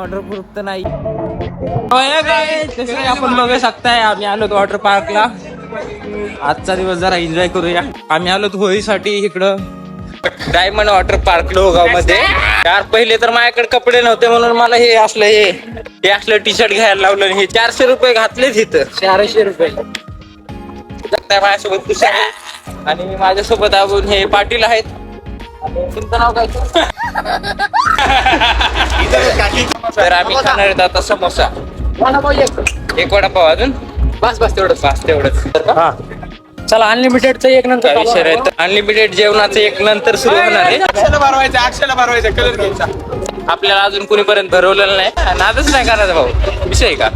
Waterproof तर नाही. आपण बघू शकताय आम्ही आलो वॉटर पार्कला. आजचा दिवस जरा एन्जॉय करूया. आम्ही आलो होळीसाठी इकडं डायमंड वॉटर पार्क लोहगाव मध्ये. यार पहिले तर माझ्याकडे कपडे नव्हते म्हणून मला हे असलं टी शर्ट घ्यायला लावलं. हे 400 रुपये घातलेच इथं. 400 रुपये माझ्यासोबत तुषार आहे आणि माझ्यासोबत अजून हे पाटील आहेत. तुमचं नाव काय? तर आम्ही खाणार आहेत आता समोसा, एक वडापाव अजून बस तेवढंच. चला अनलिमिटेडचं एक नंतर विषय अनलिमिटेड जेवणाचं एक नंतर सुरू होणार आहे. अक्षयला भरवायचा कलर घ्यायचा. आपल्याला अजून कुणीपर्यंत भरवलेलं नाही. नादच नाही करायचा भाऊ. विषय का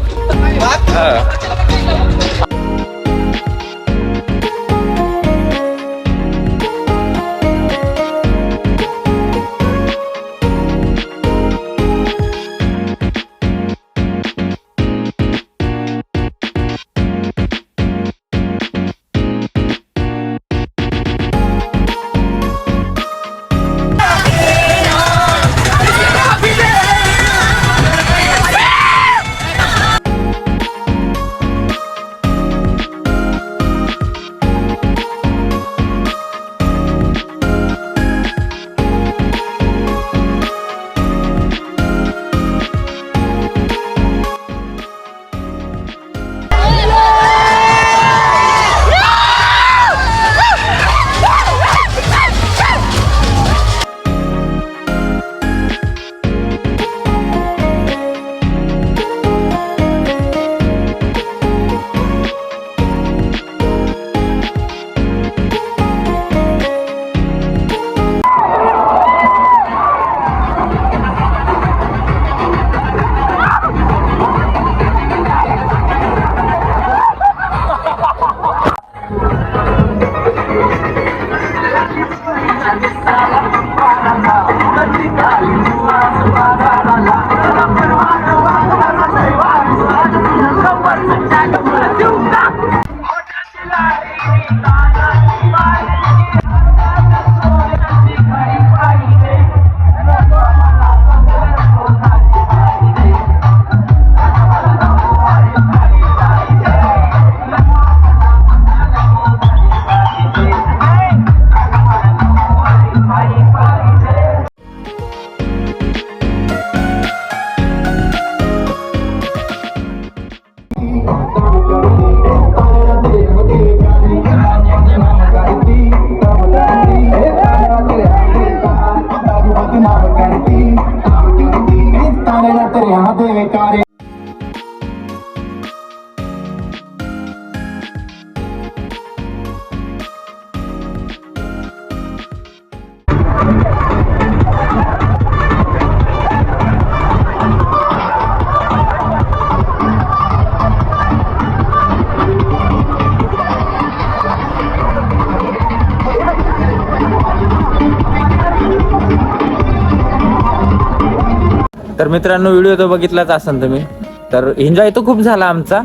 तर मित्रांनो व्हिडिओ तर बघितलाच असेल तुम्ही. तर एन्जॉय तर खूप झाला आमचा,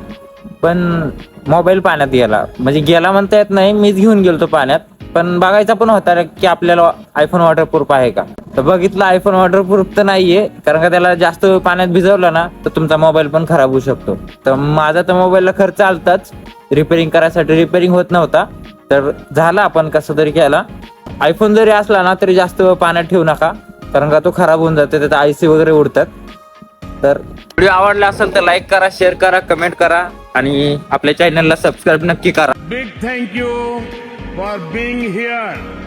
पण मोबाईल पाण्यात गेला. म्हणजे गेला म्हणता येत नाही, मीच घेऊन गेलो पाण्यात. पण बघायचा पण होता की आपल्याला आयफोन वॉटरप्रूफ आहे का. तर बघितलं आयफोन वॉटरप्रूफ तर नाहीये, कारण का त्याला जास्त पाण्यात भिजवलं ना तर तुमचा मोबाईल पण खराब होऊ शकतो. तर माझा तर मोबाईलला खर्च आलताच रिपेअरिंग करायसाठी. रिपेअरिंग होत नव्हता तर झाला, आपण कसं तरी केला. आयफोन जरी असला ना तरी जास्त पाण्यात ठेवू नका, कारण का तो खराब होऊन जातो, त्यात आयसी वगैरे उडतात. तर व्हिडिओ आवडला असेल तर लाईक करा, शेअर करा, कमेंट करा आणि आपल्या चॅनलला सबस्क्राईब नक्की करा. Big thank you for being here.